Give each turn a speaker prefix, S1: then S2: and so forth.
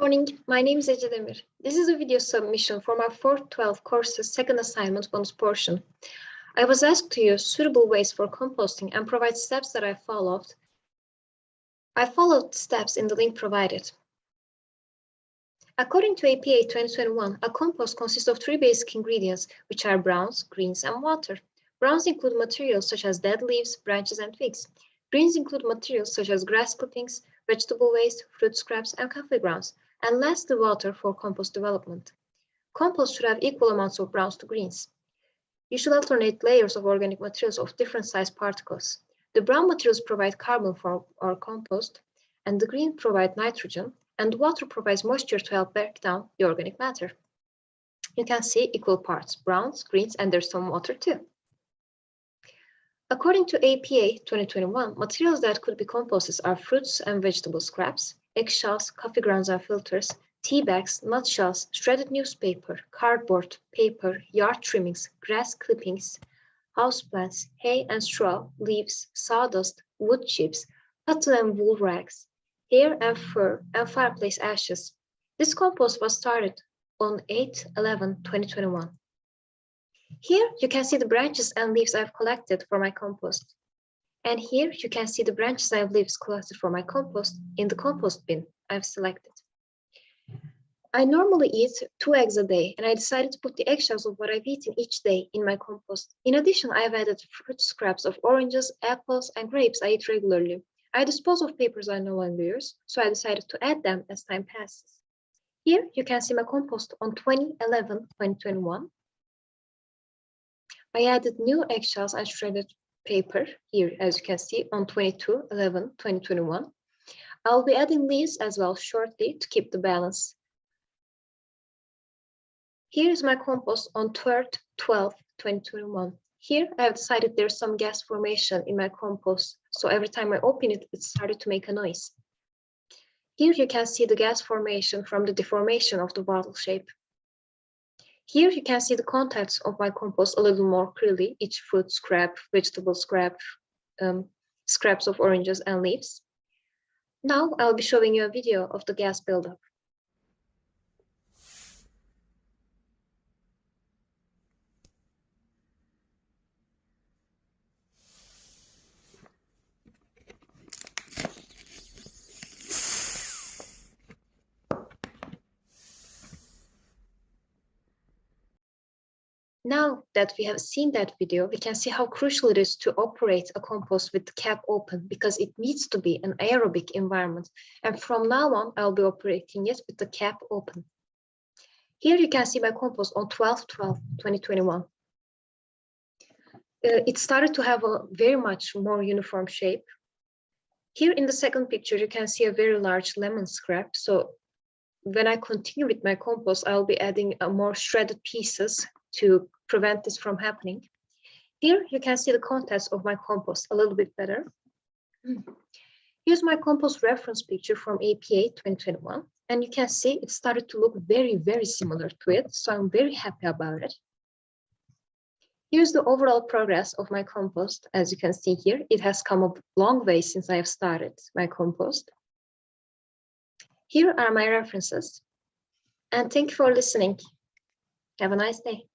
S1: Morning, my name is Demir. This is a video submission for my 412 course's second assignment bonus portion. I was asked to use suitable ways for composting and provide steps that I followed. I followed steps in the link provided. According to APA 2021, a compost consists of three basic ingredients, which are browns, greens, and water. Browns include materials such as dead leaves, branches, and twigs. Greens include materials such as grass clippings, vegetable waste, fruit scraps, and coffee grounds. And lastly, water for compost development. Compost should have equal amounts of browns to greens. You should alternate layers of organic materials of different size particles. The brown materials provide carbon for our compost, and the green provide nitrogen, and water provides moisture to help break down the organic matter. You can see equal parts, browns, greens, and there's some water too. According to APA 2021, materials that could be composted are fruits and vegetable scraps, eggshells, coffee grounds and filters, tea bags, nutshells, shredded newspaper, cardboard, paper, yard trimmings, grass clippings, houseplants, hay and straw, leaves, sawdust, wood chips, cotton and wool rags, hair and fur, and fireplace ashes. This compost was started on 8/11/2021. Here you can see the branches and leaves I've collected for my compost. And here you can see the branches and leaves collected for my compost in the compost bin I've selected. I normally eat 2 eggs a day, and I decided to put the eggshells of what I've eaten each day in my compost. In addition, I've added fruit scraps of oranges, apples, and grapes I eat regularly. I dispose of papers I no longer use, so I decided to add them as time passes. Here you can see my compost on 20/11/2021. I added new eggshells and shredded paper here, as you can see, on 22/11/2021. I'll be adding leaves as well shortly to keep the balance. Here is my compost on 3/12/2021. Here I have decided there's some gas formation in my compost, so every time I open it, it started to make a noise. Here you can see the gas formation from the deformation of the bottle shape. Here you can see the contents of my compost a little more clearly, each fruit scrap, vegetable scrap, scraps of oranges and leaves. Now I'll be showing you a video of the gas buildup. Now that we have seen that video, we can see how crucial it is to operate a compost with the cap open because it needs to be an aerobic environment. And from now on, I'll be operating it with the cap open. Here you can see my compost on 12/12/2021. It started to have a very much more uniform shape. Here in the second picture, you can see a very large lemon scrap. So when I continue with my compost, I'll be adding more shredded pieces to prevent this from happening. Here you can see the contents of my compost a little bit better. Here's my compost reference picture from APA 2021, and you can see it started to look very, very similar to it, so I'm very happy about it. Here's the overall progress of my compost. As you can see here, it has come a long way since I have started my compost. Here are my references, and thank you for listening. Have a nice day.